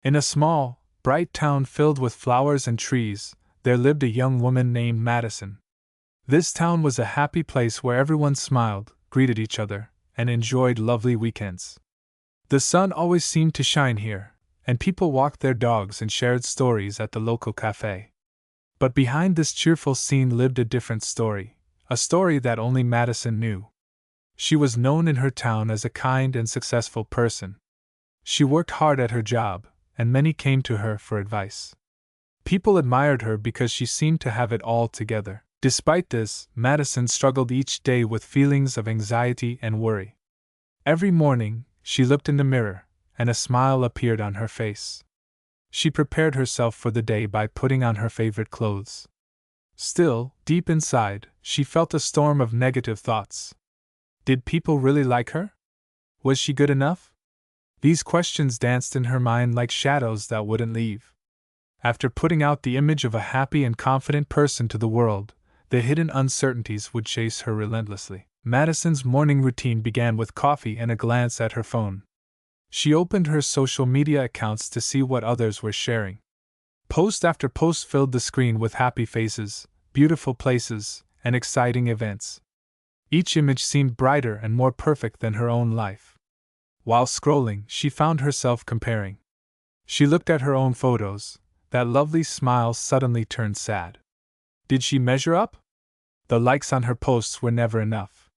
In a small, bright town filled with flowers and trees, there lived a young woman named Madison. This town was a happy place where everyone smiled, greeted each other, and enjoyed lovely weekends. The sun always seemed to shine here, and people walked their dogs and shared stories at the local cafe. But behind this cheerful scene lived a different story, a story that only Madison knew. She was known in her town as a kind and successful person. She worked hard at her job, and many came to her for advice. People admired her because she seemed to have it all together. Despite this, Madison struggled each day with feelings of anxiety and worry. Every morning, she looked in the mirror, and a smile appeared on her face. She prepared herself for the day by putting on her favorite clothes. Still, deep inside, she felt a storm of negative thoughts. Did people really like her? Was she good enough? These questions danced in her mind like shadows that wouldn't leave. After putting out the image of a happy and confident person to the world, the hidden uncertainties would chase her relentlessly. Madison's morning routine began with coffee and a glance at her phone. She opened her social media accounts to see what others were sharing. Post after post filled the screen with happy faces, beautiful places, and exciting events. Each image seemed brighter and more perfect than her own life. While scrolling, she found herself comparing. She looked at her own photos. That lovely smile suddenly turned sad. Did she measure up? The likes on her posts were never enough.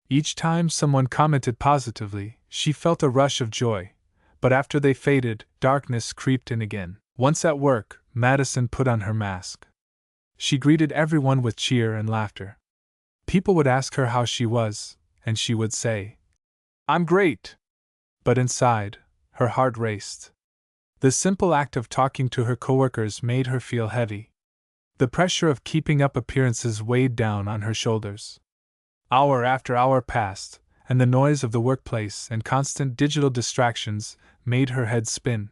Each time someone commented positively, she felt a rush of joy, but after they faded, darkness crept in again. Once at work, Madison put on her mask. She greeted everyone with cheer and laughter. People would ask her how she was, and she would say, "I'm great." But inside, her heart raced. The simple act of talking to her coworkers made her feel heavy. The pressure of keeping up appearances weighed down on her shoulders. Hour after hour passed, and the noise of the workplace and constant digital distractions made her head spin.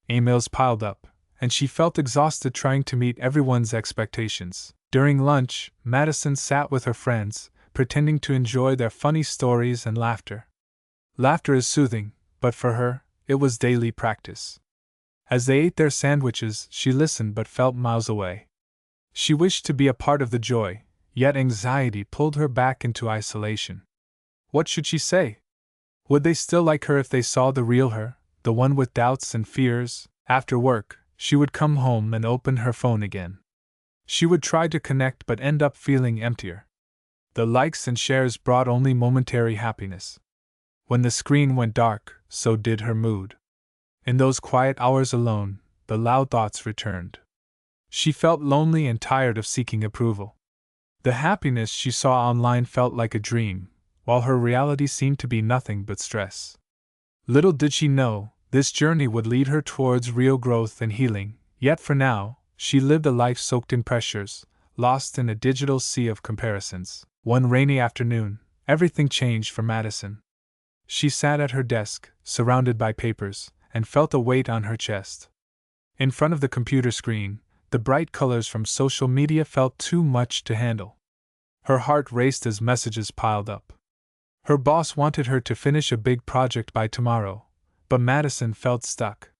Emails piled up, and she felt exhausted trying to meet everyone's expectations. During lunch, Madison sat with her friends, pretending to enjoy their funny stories and laughter. Laughter is soothing, but for her, it was daily practice. As they ate their sandwiches, she listened but felt miles away. She wished to be a part of the joy, yet anxiety pulled her back into isolation. What should she say? Would they still like her if they saw the real her, the one with doubts and fears? After work, she would come home and open her phone again. She would try to connect but end up feeling emptier. The likes and shares brought only momentary happiness. When the screen went dark, so did her mood. In those quiet hours alone, the loud thoughts returned. She felt lonely and tired of seeking approval. The happiness she saw online felt like a dream, while her reality seemed to be nothing but stress. Little did she know, this journey would lead her towards real growth and healing, yet for now, she lived a life soaked in pressures, lost in a digital sea of comparisons. One rainy afternoon, everything changed for Madison. She sat at her desk, surrounded by papers, and felt a weight on her chest. In front of the computer screen, the bright colors from social media felt too much to handle. Her heart raced as messages piled up. Her boss wanted her to finish a big project by tomorrow, but Madison felt stuck.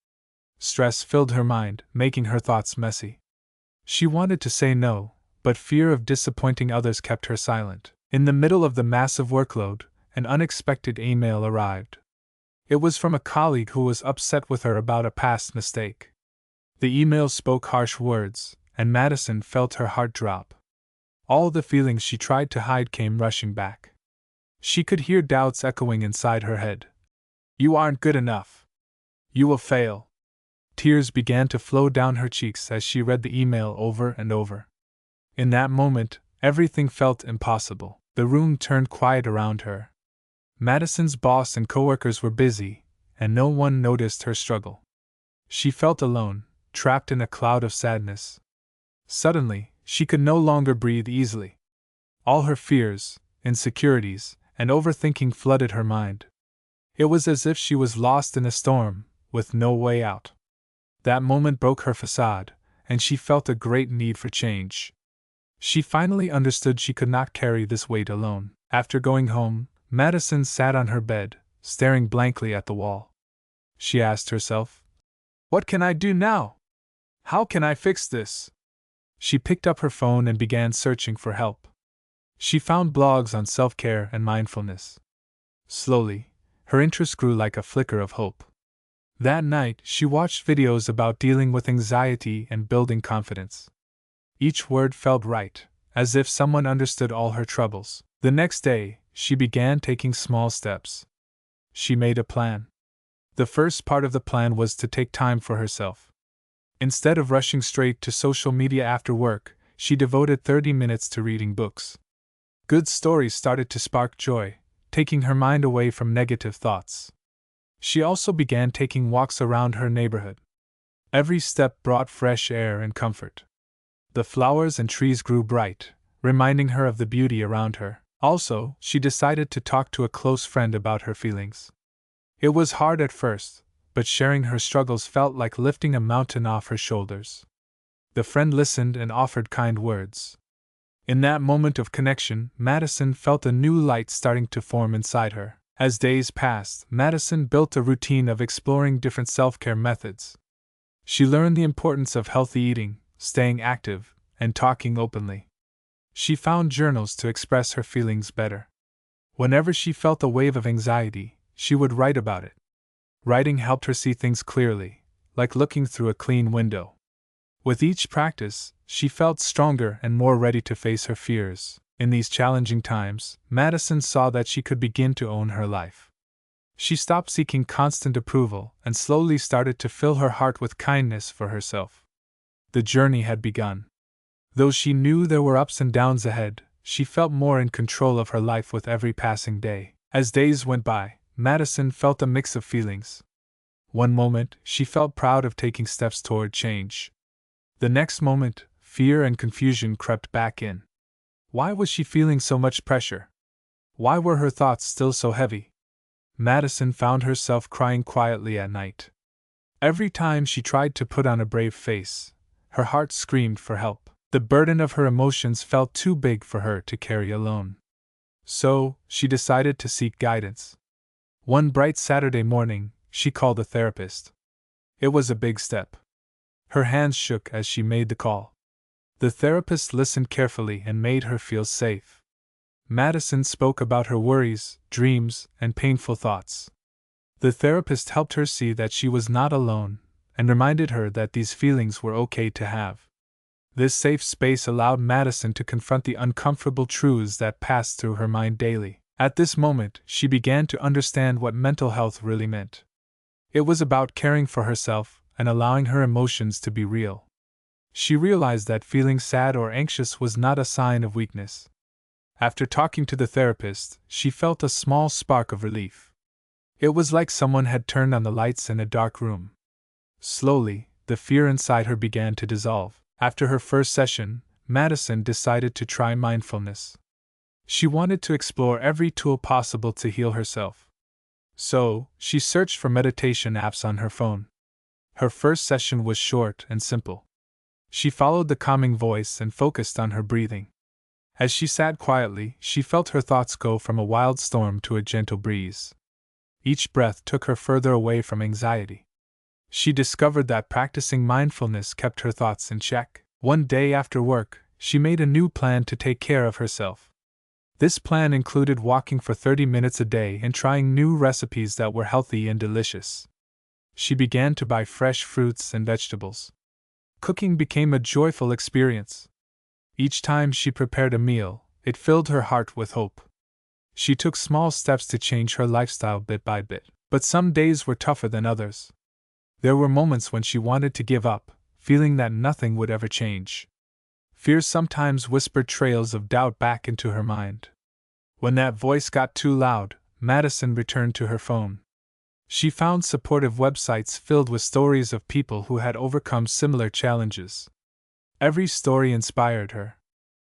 Stress filled her mind, making her thoughts messy. She wanted to say no, but fear of disappointing others kept her silent. In the middle of the massive workload, an unexpected email arrived. It was from a colleague who was upset with her about a past mistake. The email spoke harsh words, and Madison felt her heart drop. All the feelings she tried to hide came rushing back. She could hear doubts echoing inside her head. "You aren't good enough. You will fail." Tears began to flow down her cheeks as she read the email over and over. In that moment, everything felt impossible. The room turned quiet around her. Madison's boss and coworkers were busy, and no one noticed her struggle. She felt alone, trapped in a cloud of sadness. Suddenly, she could no longer breathe easily. All her fears, insecurities, and overthinking flooded her mind. It was as if she was lost in a storm, with no way out. That moment broke her facade, and she felt a great need for change. She finally understood she could not carry this weight alone. After going home, Madison sat on her bed, staring blankly at the wall. She asked herself, What can I do now? How can I fix this? She picked up her phone and began searching for help. She found blogs on self-care and mindfulness. Slowly, her interest grew like a flicker of hope. That night, she watched videos about dealing with anxiety and building confidence. Each word felt right, as if someone understood all her troubles. The next day, she began taking small steps. She made a plan. The first part of the plan was to take time for herself. Instead of rushing straight to social media after work, she devoted 30 minutes to reading books. Good stories started to spark joy, taking her mind away from negative thoughts. She also began taking walks around her neighborhood. Every step brought fresh air and comfort. The flowers and trees grew bright, reminding her of the beauty around her. Also, she decided to talk to a close friend about her feelings. It was hard at first, but sharing her struggles felt like lifting a mountain off her shoulders. The friend listened and offered kind words. In that moment of connection, Madison felt a new light starting to form inside her. As days passed, Madison built a routine of exploring different self-care methods. She learned the importance of healthy eating, staying active, and talking openly. She found journals to express her feelings better. Whenever she felt a wave of anxiety, she would write about it. Writing helped her see things clearly, like looking through a clean window. With each practice, she felt stronger and more ready to face her fears. In these challenging times, Madison saw that she could begin to own her life. She stopped seeking constant approval and slowly started to fill her heart with kindness for herself. The journey had begun. Though she knew there were ups and downs ahead, she felt more in control of her life with every passing day. As days went by, Madison felt a mix of feelings. One moment, she felt proud of taking steps toward change. The next moment, fear and confusion crept back in. Why was she feeling so much pressure? Why were her thoughts still so heavy? Madison found herself crying quietly at night. Every time she tried to put on a brave face, her heart screamed for help. The burden of her emotions felt too big for her to carry alone. So, she decided to seek guidance. One bright Saturday morning, she called a therapist. It was a big step. Her hands shook as she made the call. The therapist listened carefully and made her feel safe. Madison spoke about her worries, dreams, and painful thoughts. The therapist helped her see that she was not alone and reminded her that these feelings were okay to have. This safe space allowed Madison to confront the uncomfortable truths that passed through her mind daily. At this moment, she began to understand what mental health really meant. It was about caring for herself and allowing her emotions to be real. She realized that feeling sad or anxious was not a sign of weakness. After talking to the therapist, she felt a small spark of relief. It was like someone had turned on the lights in a dark room. Slowly, the fear inside her began to dissolve. After her first session, Madison decided to try mindfulness. She wanted to explore every tool possible to heal herself. So, she searched for meditation apps on her phone. Her first session was short and simple. She followed the calming voice and focused on her breathing. As she sat quietly, she felt her thoughts go from a wild storm to a gentle breeze. Each breath took her further away from anxiety. She discovered that practicing mindfulness kept her thoughts in check. One day after work, she made a new plan to take care of herself. This plan included walking for 30 minutes a day and trying new recipes that were healthy and delicious. She began to buy fresh fruits and vegetables. Cooking became a joyful experience. Each time she prepared a meal, it filled her heart with hope. She took small steps to change her lifestyle bit by bit, but some days were tougher than others. There were moments when she wanted to give up, feeling that nothing would ever change. Fear sometimes whispered trails of doubt back into her mind. When that voice got too loud, Madison returned to her phone. She found supportive websites filled with stories of people who had overcome similar challenges. Every story inspired her.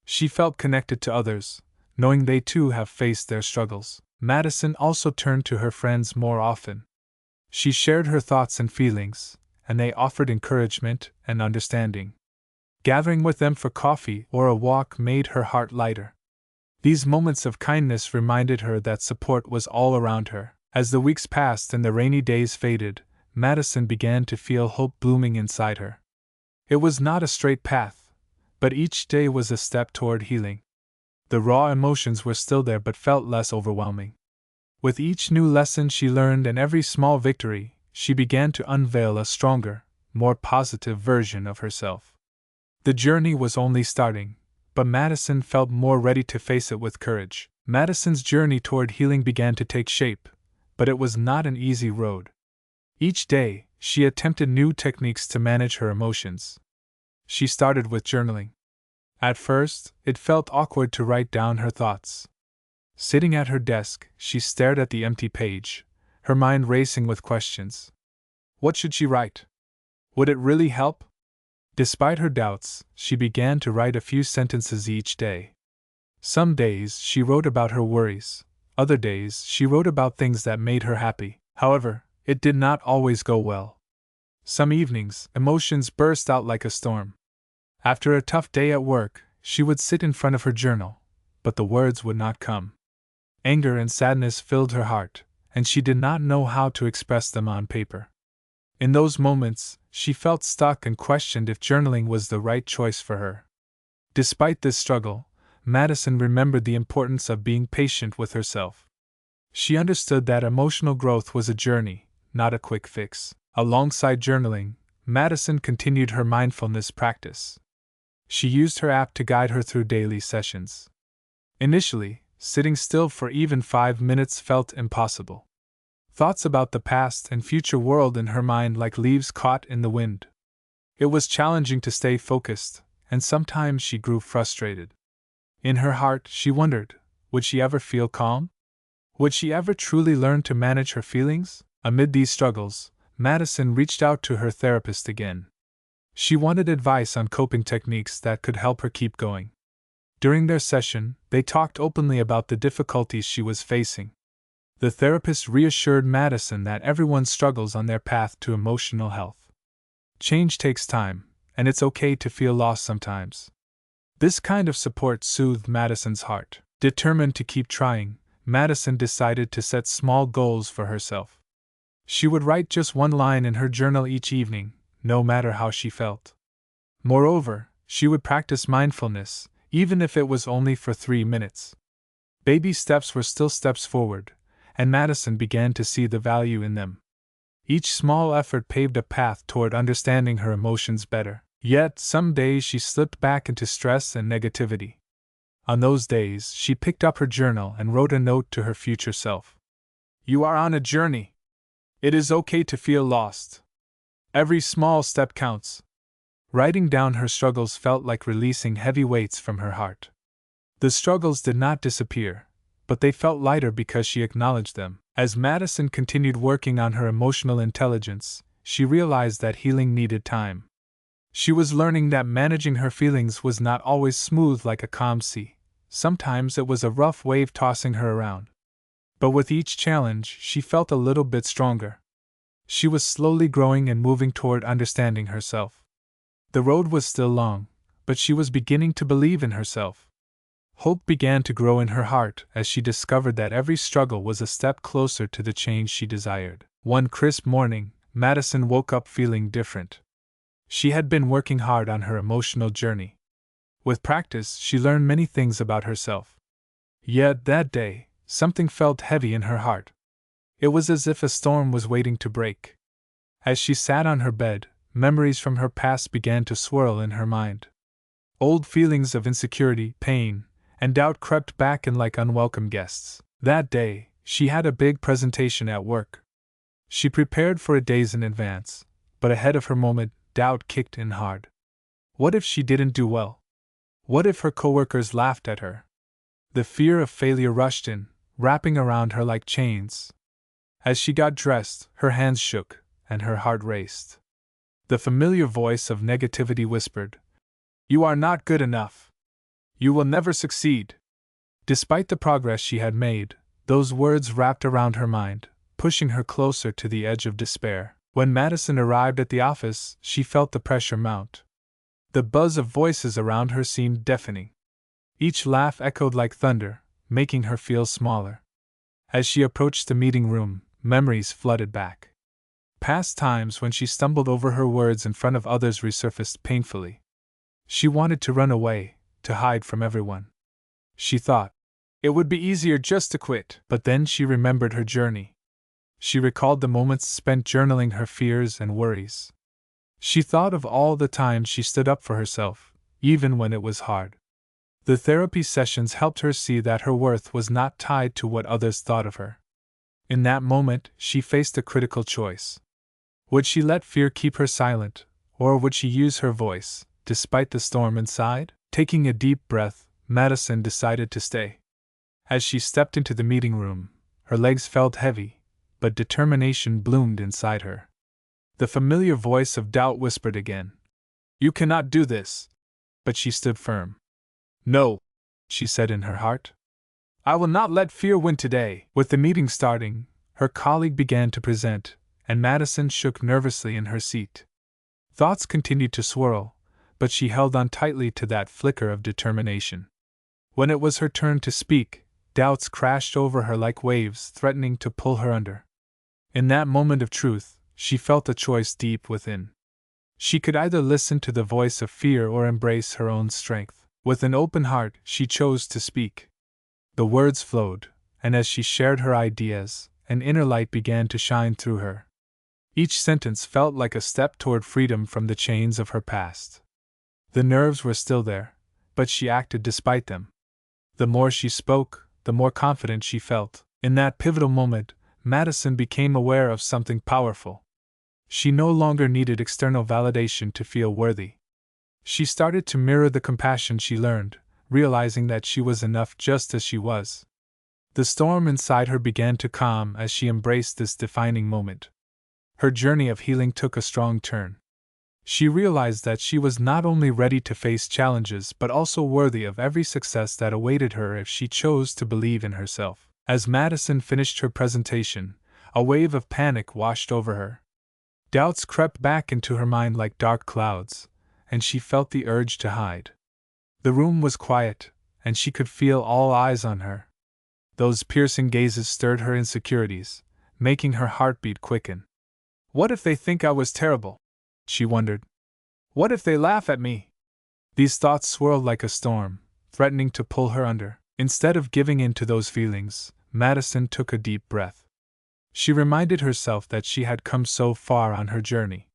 She felt connected to others, knowing they too have faced their struggles. Madison also turned to her friends more often. She shared her thoughts and feelings, and they offered encouragement and understanding. Gathering with them for coffee or a walk made her heart lighter. These moments of kindness reminded her that support was all around her. As the weeks passed and the rainy days faded, Madison began to feel hope blooming inside her. It was not a straight path, but each day was a step toward healing. The raw emotions were still there but felt less overwhelming. With each new lesson she learned and every small victory, she began to unveil a stronger, more positive version of herself. The journey was only starting, but Madison felt more ready to face it with courage. Madison's journey toward healing began to take shape, but it was not an easy road. Each day, she attempted new techniques to manage her emotions. She started with journaling. At first, it felt awkward to write down her thoughts. Sitting at her desk, she stared at the empty page, her mind racing with questions. What should she write? Would it really help? Despite her doubts, she began to write a few sentences each day. Some days she wrote about her worries, other days she wrote about things that made her happy. However, it did not always go well. Some evenings, emotions burst out like a storm. After a tough day at work, she would sit in front of her journal, but the words would not come. Anger and sadness filled her heart, and she did not know how to express them on paper. In those moments, she felt stuck and questioned if journaling was the right choice for her. Despite this struggle, Madison remembered the importance of being patient with herself. She understood that emotional growth was a journey, not a quick fix. Alongside journaling, Madison continued her mindfulness practice. She used her app to guide her through daily sessions. Initially, sitting still for even 5 minutes felt impossible. Thoughts about the past and future whirled in her mind like leaves caught in the wind. It was challenging to stay focused, and sometimes she grew frustrated. In her heart, she wondered, would she ever feel calm? Would she ever truly learn to manage her feelings? Amid these struggles, Madison reached out to her therapist again. She wanted advice on coping techniques that could help her keep going. During their session, they talked openly about the difficulties she was facing. The therapist reassured Madison that everyone struggles on their path to emotional health. Change takes time, and it's okay to feel lost sometimes. This kind of support soothed Madison's heart. Determined to keep trying, Madison decided to set small goals for herself. She would write just one line in her journal each evening, no matter how she felt. Moreover, she would practice mindfulness, even if it was only for 3 minutes. Baby steps were still steps forward, and Madison began to see the value in them. Each small effort paved a path toward understanding her emotions better. Yet, some days she slipped back into stress and negativity. On those days, she picked up her journal and wrote a note to her future self. You are on a journey. It is okay to feel lost. Every small step counts. Writing down her struggles felt like releasing heavy weights from her heart. The struggles did not disappear, but they felt lighter because she acknowledged them. As Madison continued working on her emotional intelligence, she realized that healing needed time. She was learning that managing her feelings was not always smooth like a calm sea. Sometimes it was a rough wave tossing her around. But with each challenge, she felt a little bit stronger. She was slowly growing and moving toward understanding herself. The road was still long, but she was beginning to believe in herself. Hope began to grow in her heart as she discovered that every struggle was a step closer to the change she desired. One crisp morning, Madison woke up feeling different. She had been working hard on her emotional journey. With practice, she learned many things about herself. Yet that day, something felt heavy in her heart. It was as if a storm was waiting to break. As she sat on her bed, memories from her past began to swirl in her mind. Old feelings of insecurity, pain, and doubt crept back in like unwelcome guests. That day, she had a big presentation at work. She prepared for it days in advance, but ahead of her moment, doubt kicked in hard. What if she didn't do well? What if her coworkers laughed at her? The fear of failure rushed in, wrapping around her like chains. As she got dressed, her hands shook, and her heart raced. The familiar voice of negativity whispered, "You are not good enough. You will never succeed." Despite the progress she had made, those words wrapped around her mind, pushing her closer to the edge of despair. When Madison arrived at the office, she felt the pressure mount. The buzz of voices around her seemed deafening. Each laugh echoed like thunder, making her feel smaller. As she approached the meeting room, memories flooded back. Past times when she stumbled over her words in front of others resurfaced painfully. She wanted to run away, to hide from everyone. She thought, it would be easier just to quit, but then she remembered her journey. She recalled the moments spent journaling her fears and worries. She thought of all the times she stood up for herself, even when it was hard. The therapy sessions helped her see that her worth was not tied to what others thought of her. In that moment, she faced a critical choice. Would she let fear keep her silent, or would she use her voice, despite the storm inside? Taking a deep breath, Madison decided to stay. As she stepped into the meeting room, her legs felt heavy, but determination bloomed inside her. The familiar voice of doubt whispered again, "You cannot do this." But she stood firm. "No," she said in her heart. "I will not let fear win today." With the meeting starting, her colleague began to present, and Madison shook nervously in her seat. Thoughts continued to swirl, but she held on tightly to that flicker of determination. When it was her turn to speak, doubts crashed over her like waves threatening to pull her under. In that moment of truth, she felt a choice deep within. She could either listen to the voice of fear or embrace her own strength. With an open heart, she chose to speak. The words flowed, and as she shared her ideas, an inner light began to shine through her. Each sentence felt like a step toward freedom from the chains of her past. The nerves were still there, but she acted despite them. The more she spoke, the more confident she felt. In that pivotal moment, Madison became aware of something powerful. She no longer needed external validation to feel worthy. She started to mirror the compassion she learned, realizing that she was enough just as she was. The storm inside her began to calm as she embraced this defining moment. Her journey of healing took a strong turn. She realized that she was not only ready to face challenges but also worthy of every success that awaited her if she chose to believe in herself. As Madison finished her presentation, a wave of panic washed over her. Doubts crept back into her mind like dark clouds, and she felt the urge to hide. The room was quiet, and she could feel all eyes on her. Those piercing gazes stirred her insecurities, making her heartbeat quicken. What if they think I was terrible? She wondered. What if they laugh at me? These thoughts swirled like a storm, threatening to pull her under. Instead of giving in to those feelings, Madison took a deep breath. She reminded herself that she had come so far on her journey.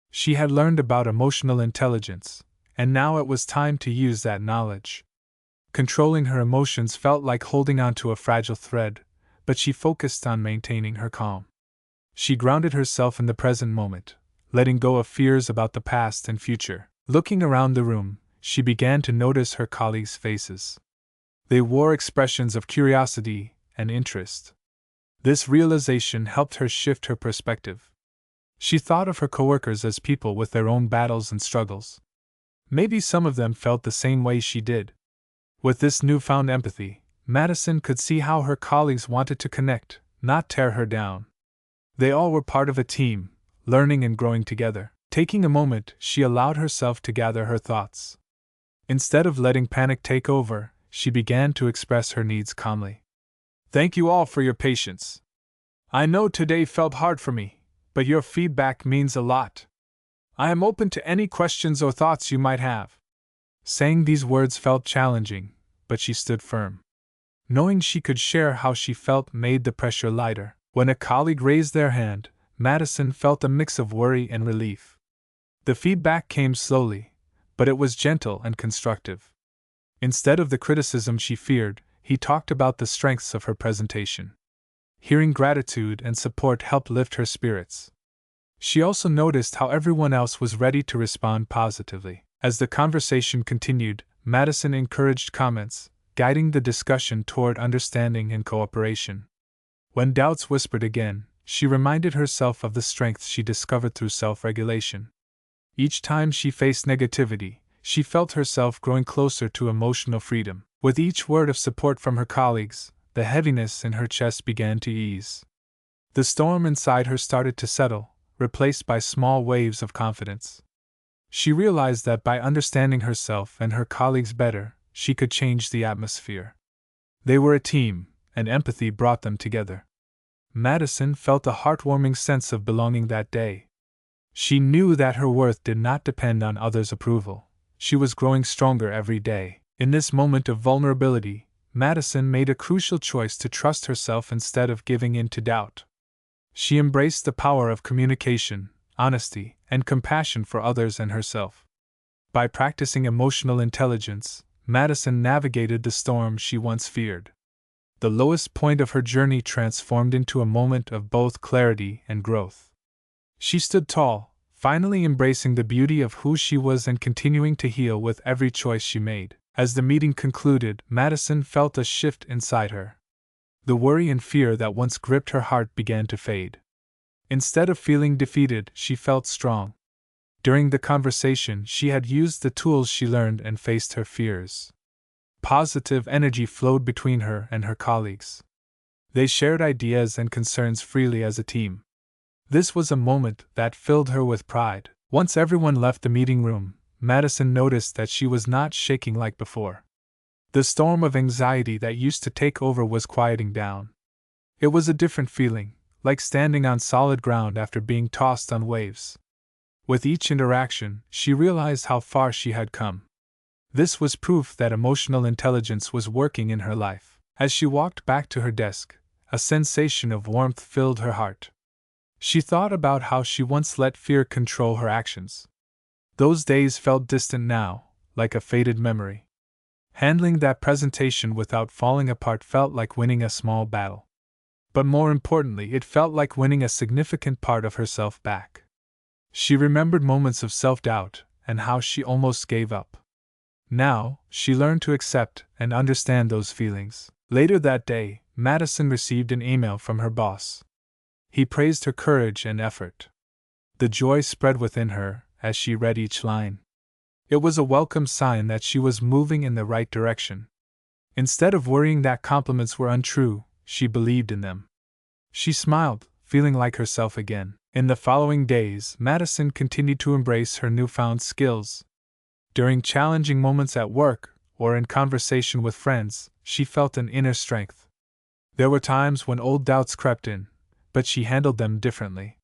She had learned about emotional intelligence, and now it was time to use that knowledge. Controlling her emotions felt like holding onto a fragile thread, but she focused on maintaining her calm. She grounded herself in the present moment, letting go of fears about the past and future. Looking around the room, she began to notice her colleagues' faces. They wore expressions of curiosity and interest. This realization helped her shift her perspective. She thought of her coworkers as people with their own battles and struggles. Maybe some of them felt the same way she did. With this newfound empathy, Madison could see how her colleagues wanted to connect, not tear her down. They all were part of a team, learning and growing together. Taking a moment, she allowed herself to gather her thoughts. Instead of letting panic take over, she began to express her needs calmly. Thank you all for your patience. I know today felt hard for me, but your feedback means a lot. I am open to any questions or thoughts you might have. Saying these words felt challenging, but she stood firm. Knowing she could share how she felt made the pressure lighter. When a colleague raised their hand, Madison felt a mix of worry and relief. The feedback came slowly, but it was gentle and constructive. Instead of the criticism she feared, he talked about the strengths of her presentation. Hearing gratitude and support helped lift her spirits. She also noticed how everyone else was ready to respond positively. As the conversation continued, Madison encouraged comments, guiding the discussion toward understanding and cooperation. When doubts whispered again, she reminded herself of the strength she discovered through self-regulation. Each time she faced negativity, she felt herself growing closer to emotional freedom. With each word of support from her colleagues, the heaviness in her chest began to ease. The storm inside her started to settle, replaced by small waves of confidence. She realized that by understanding herself and her colleagues better, she could change the atmosphere. They were a team, and empathy brought them together. Madison felt a heartwarming sense of belonging that day. She knew that her worth did not depend on others' approval. She was growing stronger every day. In this moment of vulnerability, Madison made a crucial choice to trust herself instead of giving in to doubt. She embraced the power of communication, honesty, and compassion for others and herself. By practicing emotional intelligence, Madison navigated the storm she once feared. The lowest point of her journey transformed into a moment of both clarity and growth. She stood tall, finally embracing the beauty of who she was and continuing to heal with every choice she made. As the meeting concluded, Madison felt a shift inside her. The worry and fear that once gripped her heart began to fade. Instead of feeling defeated, she felt strong. During the conversation, she had used the tools she learned and faced her fears. Positive energy flowed between her and her colleagues. They shared ideas and concerns freely as a team. This was a moment that filled her with pride. Once everyone left the meeting room, Madison noticed that she was not shaking like before. The storm of anxiety that used to take over was quieting down. It was a different feeling, like standing on solid ground after being tossed on waves. With each interaction, she realized how far she had come. This was proof that emotional intelligence was working in her life. As she walked back to her desk, a sensation of warmth filled her heart. She thought about how she once let fear control her actions. Those days felt distant now, like a faded memory. Handling that presentation without falling apart felt like winning a small battle. But more importantly, it felt like winning a significant part of herself back. She remembered moments of self-doubt and how she almost gave up. Now, she learned to accept and understand those feelings. Later that day, Madison received an email from her boss. He praised her courage and effort. The joy spread within her as she read each line. It was a welcome sign that she was moving in the right direction. Instead of worrying that compliments were untrue, she believed in them. She smiled, feeling like herself again. In the following days, Madison continued to embrace her newfound skills. During challenging moments at work or in conversation with friends, she felt an inner strength. There were times when old doubts crept in, but she handled them differently.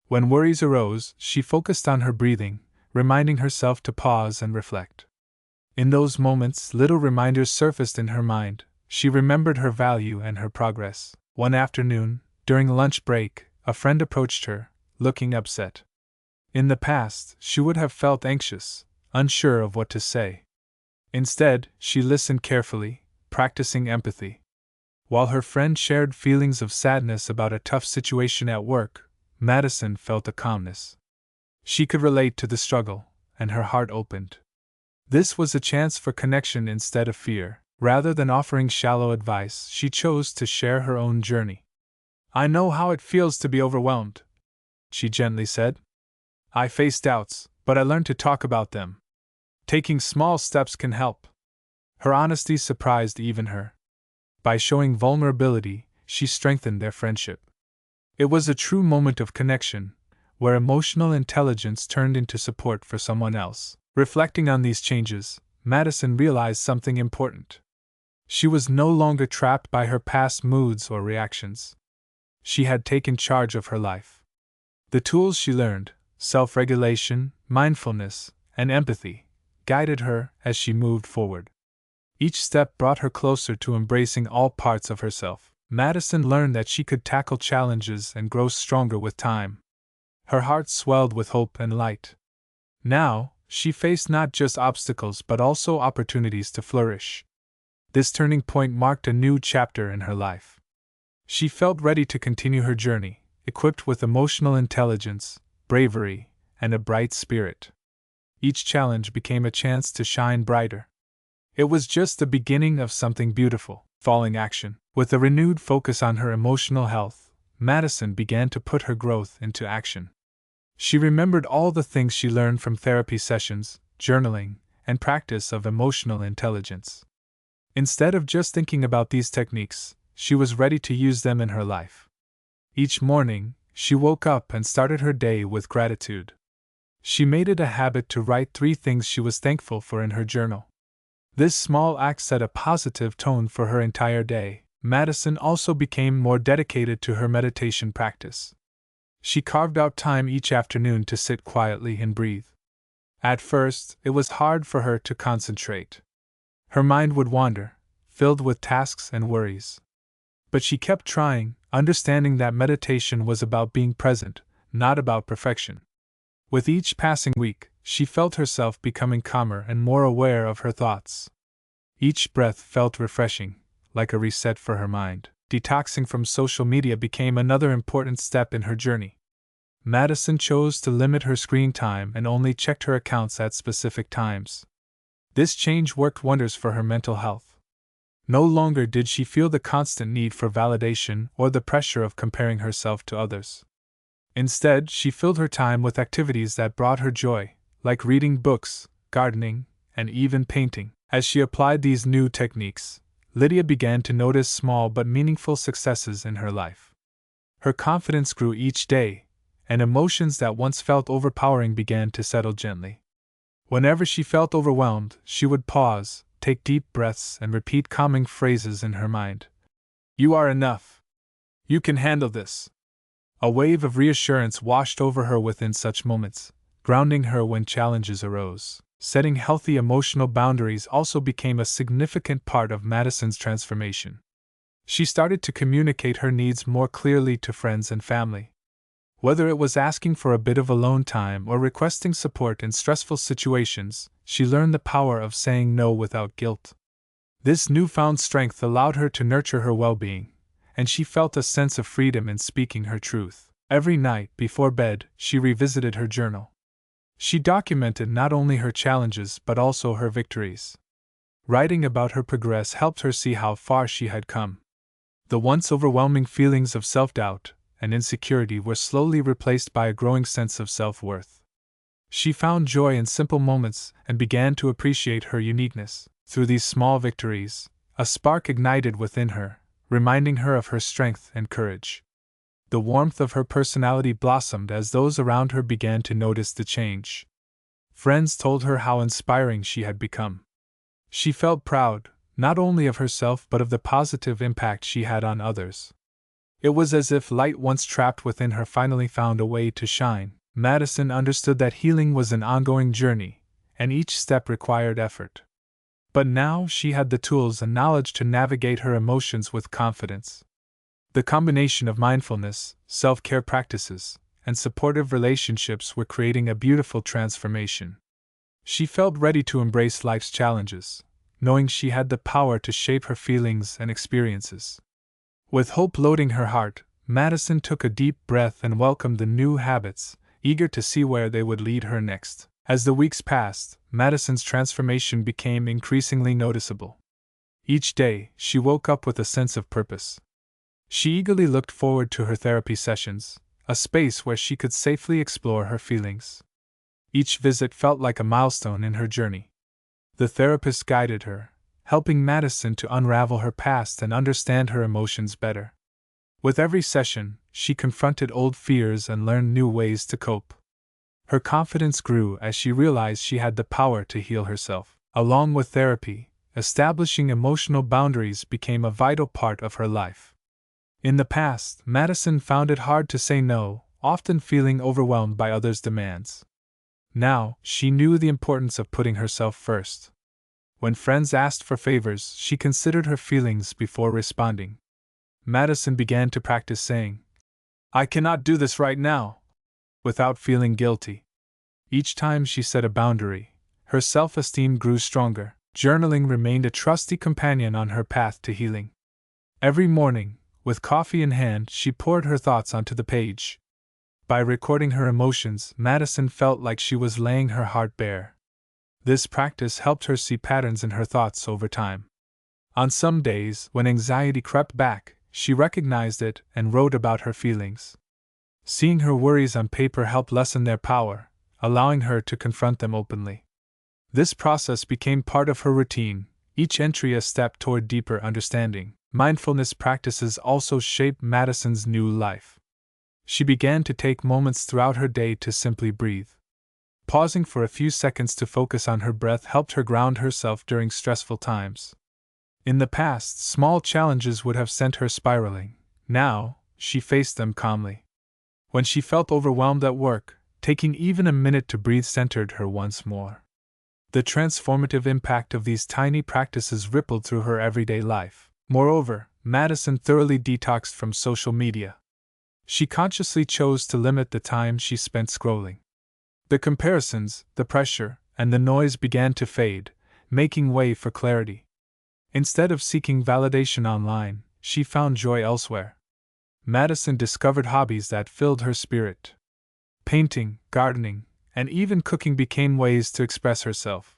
When worries arose, she focused on her breathing, reminding herself to pause and reflect. In those moments, little reminders surfaced in her mind. She remembered her value and her progress. One afternoon, during lunch break, a friend approached her, looking upset. In the past, she would have felt anxious, unsure of what to say. Instead, she listened carefully, practicing empathy. While her friend shared feelings of sadness about a tough situation at work, Madison felt a calmness. She could relate to the struggle, and her heart opened. This was a chance for connection instead of fear. Rather than offering shallow advice, she chose to share her own journey. "I know how it feels to be overwhelmed," she gently said. "I face doubts, but I learned to talk about them. Taking small steps can help." Her honesty surprised even her. By showing vulnerability, she strengthened their friendship. It was a true moment of connection, where emotional intelligence turned into support for someone else. Reflecting on these changes, Madison realized something important. She was no longer trapped by her past moods or reactions. She had taken charge of her life. The tools she learned, self-regulation, mindfulness, and empathy, guided her as she moved forward. Each step brought her closer to embracing all parts of herself. Madison learned that she could tackle challenges and grow stronger with time. Her heart swelled with hope and light. Now, she faced not just obstacles but also opportunities to flourish. This turning point marked a new chapter in her life. She felt ready to continue her journey, equipped with emotional intelligence, bravery, and a bright spirit. Each challenge became a chance to shine brighter. It was just the beginning of something beautiful. Following action. With a renewed focus on her emotional health, Madison began to put her growth into action. She remembered all the things she learned from therapy sessions, journaling, and practice of emotional intelligence. Instead of just thinking about these techniques, she was ready to use them in her life. Each morning, she woke up and started her day with gratitude. She made it a habit to write 3 things she was thankful for in her journal. This small act set a positive tone for her entire day. Madison also became more dedicated to her meditation practice. She carved out time each afternoon to sit quietly and breathe. At first, it was hard for her to concentrate. Her mind would wander, filled with tasks and worries. But she kept trying, understanding that meditation was about being present, not about perfection. With each passing week, she felt herself becoming calmer and more aware of her thoughts. Each breath felt refreshing, like a reset for her mind. Detoxing from social media became another important step in her journey. Madison chose to limit her screen time and only checked her accounts at specific times. This change worked wonders for her mental health. No longer did she feel the constant need for validation or the pressure of comparing herself to others. Instead, she filled her time with activities that brought her joy, like reading books, gardening, and even painting. As she applied these new techniques, Lydia began to notice small but meaningful successes in her life. Her confidence grew each day, and emotions that once felt overpowering began to settle gently. Whenever she felt overwhelmed, she would pause, take deep breaths, and repeat calming phrases in her mind. "You are enough. You can handle this." A wave of reassurance washed over her within such moments, grounding her when challenges arose. Setting healthy emotional boundaries also became a significant part of Madison's transformation. She started to communicate her needs more clearly to friends and family. Whether it was asking for a bit of alone time or requesting support in stressful situations, she learned the power of saying no without guilt. This newfound strength allowed her to nurture her well-being, and she felt a sense of freedom in speaking her truth. Every night, before bed, she revisited her journal. She documented not only her challenges but also her victories. Writing about her progress helped her see how far she had come. The once overwhelming feelings of self-doubt and insecurity were slowly replaced by a growing sense of self-worth. She found joy in simple moments and began to appreciate her uniqueness. Through these small victories, a spark ignited within her, reminding her of her strength and courage. The warmth of her personality blossomed as those around her began to notice the change. Friends told her how inspiring she had become. She felt proud, not only of herself but of the positive impact she had on others. It was as if light once trapped within her finally found a way to shine. Madison understood that healing was an ongoing journey, and each step required effort. But now she had the tools and knowledge to navigate her emotions with confidence. The combination of mindfulness, self-care practices, and supportive relationships were creating a beautiful transformation. She felt ready to embrace life's challenges, knowing she had the power to shape her feelings and experiences. With hope loading her heart, Madison took a deep breath and welcomed the new habits, eager to see where they would lead her next. As the weeks passed, Madison's transformation became increasingly noticeable. Each day, she woke up with a sense of purpose. She eagerly looked forward to her therapy sessions, a space where she could safely explore her feelings. Each visit felt like a milestone in her journey. The therapist guided her, helping Madison to unravel her past and understand her emotions better. With every session, she confronted old fears and learned new ways to cope. Her confidence grew as she realized she had the power to heal herself. Along with therapy, establishing emotional boundaries became a vital part of her life. In the past, Madison found it hard to say no, often feeling overwhelmed by others' demands. Now, she knew the importance of putting herself first. When friends asked for favors, she considered her feelings before responding. Madison began to practice saying, "I cannot do this right now," without feeling guilty. Each time she set a boundary, her self-esteem grew stronger. Journaling remained a trusty companion on her path to healing. Every morning, with coffee in hand, she poured her thoughts onto the page. By recording her emotions, Madison felt like she was laying her heart bare. This practice helped her see patterns in her thoughts over time. On some days, when anxiety crept back, she recognized it and wrote about her feelings. Seeing her worries on paper helped lessen their power, allowing her to confront them openly. This process became part of her routine, each entry a step toward deeper understanding. Mindfulness practices also shaped Madison's new life. She began to take moments throughout her day to simply breathe. Pausing for a few seconds to focus on her breath helped her ground herself during stressful times. In the past, small challenges would have sent her spiraling. Now, she faced them calmly. When she felt overwhelmed at work, taking even a minute to breathe centered her once more. The transformative impact of these tiny practices rippled through her everyday life. Moreover, Madison thoroughly detoxed from social media. She consciously chose to limit the time she spent scrolling. The comparisons, the pressure, and the noise began to fade, making way for clarity. Instead of seeking validation online, she found joy elsewhere. Madison discovered hobbies that filled her spirit. Painting, gardening, and even cooking became ways to express herself.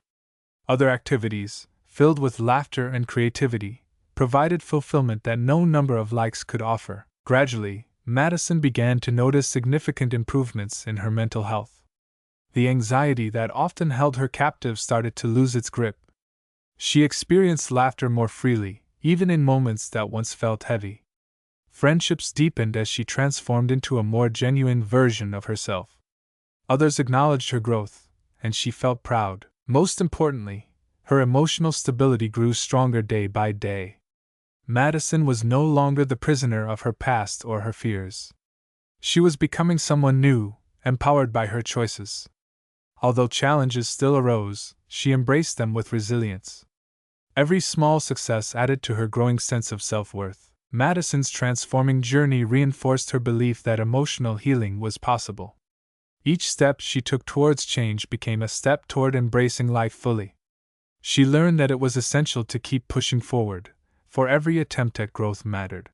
Other activities, filled with laughter and creativity, provided fulfillment that no number of likes could offer. Gradually, Madison began to notice significant improvements in her mental health. The anxiety that often held her captive started to lose its grip. She experienced laughter more freely, even in moments that once felt heavy. Friendships deepened as she transformed into a more genuine version of herself. Others acknowledged her growth, and she felt proud. Most importantly, her emotional stability grew stronger day by day. Madison was no longer the prisoner of her past or her fears. She was becoming someone new, empowered by her choices. Although challenges still arose, she embraced them with resilience. Every small success added to her growing sense of self-worth. Madison's transforming journey reinforced her belief that emotional healing was possible. Each step she took towards change became a step toward embracing life fully. She learned that it was essential to keep pushing forward, for every attempt at growth mattered.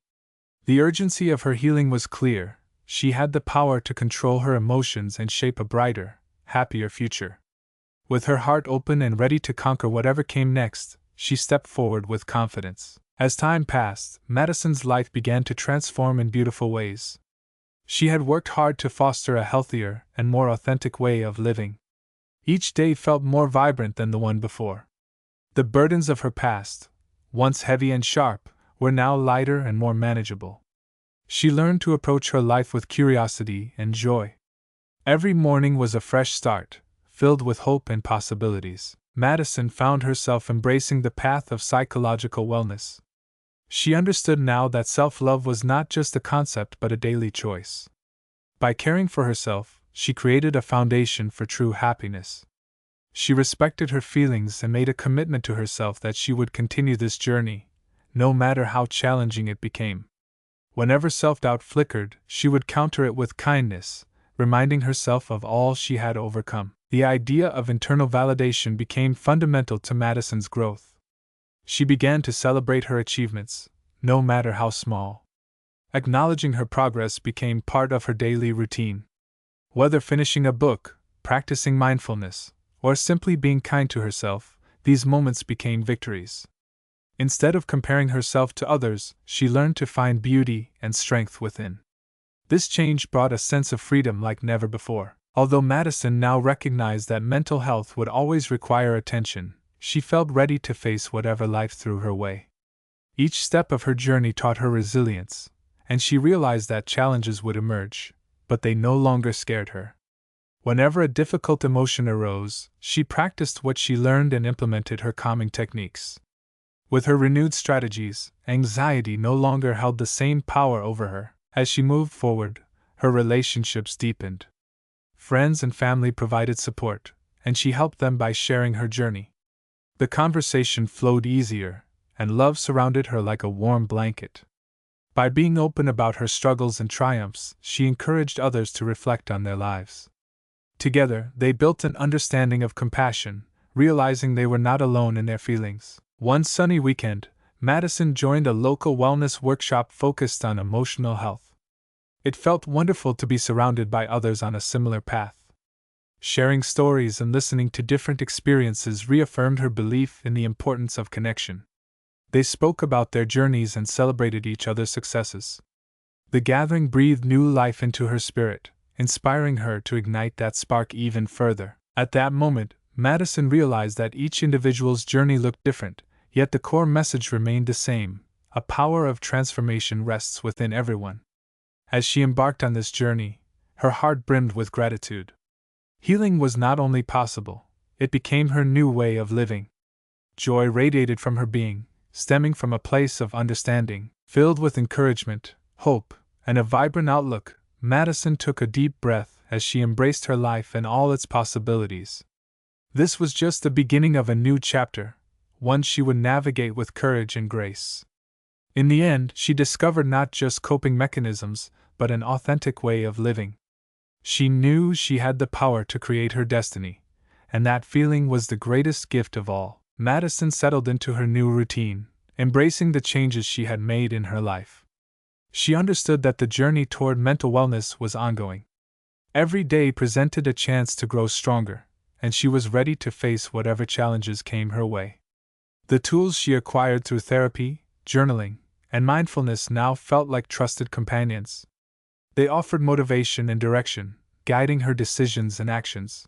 The urgency of her healing was clear. She had the power to control her emotions and shape a brighter, happier future. With her heart open and ready to conquer whatever came next, she stepped forward with confidence. As time passed, Madison's life began to transform in beautiful ways. She had worked hard to foster a healthier and more authentic way of living. Each day felt more vibrant than the one before. The burdens of her past, once heavy and sharp, were now lighter and more manageable. She learned to approach her life with curiosity and joy. Every morning was a fresh start, filled with hope and possibilities. Madison found herself embracing the path of psychological wellness. She understood now that self-love was not just a concept but a daily choice. By caring for herself, she created a foundation for true happiness. She respected her feelings and made a commitment to herself that she would continue this journey, no matter how challenging it became. Whenever self-doubt flickered, she would counter it with kindness, reminding herself of all she had overcome. The idea of internal validation became fundamental to Madison's growth. She began to celebrate her achievements, no matter how small. Acknowledging her progress became part of her daily routine. Whether finishing a book, practicing mindfulness, or simply being kind to herself, these moments became victories. Instead of comparing herself to others, she learned to find beauty and strength within. This change brought a sense of freedom like never before. Although Madison now recognized that mental health would always require attention, she felt ready to face whatever life threw her way. Each step of her journey taught her resilience, and she realized that challenges would emerge, but they no longer scared her. Whenever a difficult emotion arose, she practiced what she learned and implemented her calming techniques. With her renewed strategies, anxiety no longer held the same power over her. As she moved forward, her relationships deepened. Friends and family provided support, and she helped them by sharing her journey. The conversation flowed easier, and love surrounded her like a warm blanket. By being open about her struggles and triumphs, she encouraged others to reflect on their lives. Together, they built an understanding of compassion, realizing they were not alone in their feelings. One sunny weekend, Madison joined a local wellness workshop focused on emotional health. It felt wonderful to be surrounded by others on a similar path. Sharing stories and listening to different experiences reaffirmed her belief in the importance of connection. They spoke about their journeys and celebrated each other's successes. The gathering breathed new life into her spirit, inspiring her to ignite that spark even further. At that moment, Madison realized that each individual's journey looked different, yet the core message remained the same: a power of transformation rests within everyone. As she embarked on this journey, her heart brimmed with gratitude. Healing was not only possible, it became her new way of living. Joy radiated from her being, stemming from a place of understanding. Filled with encouragement, hope, and a vibrant outlook, Madison took a deep breath as she embraced her life and all its possibilities. This was just the beginning of a new chapter, one she would navigate with courage and grace. In the end, she discovered not just coping mechanisms, but an authentic way of living. She knew she had the power to create her destiny, and that feeling was the greatest gift of all. Madison settled into her new routine, embracing the changes she had made in her life. She understood that the journey toward mental wellness was ongoing. Every day presented a chance to grow stronger, and she was ready to face whatever challenges came her way. The tools she acquired through therapy, journaling, and mindfulness now felt like trusted companions. They offered motivation and direction, guiding her decisions and actions.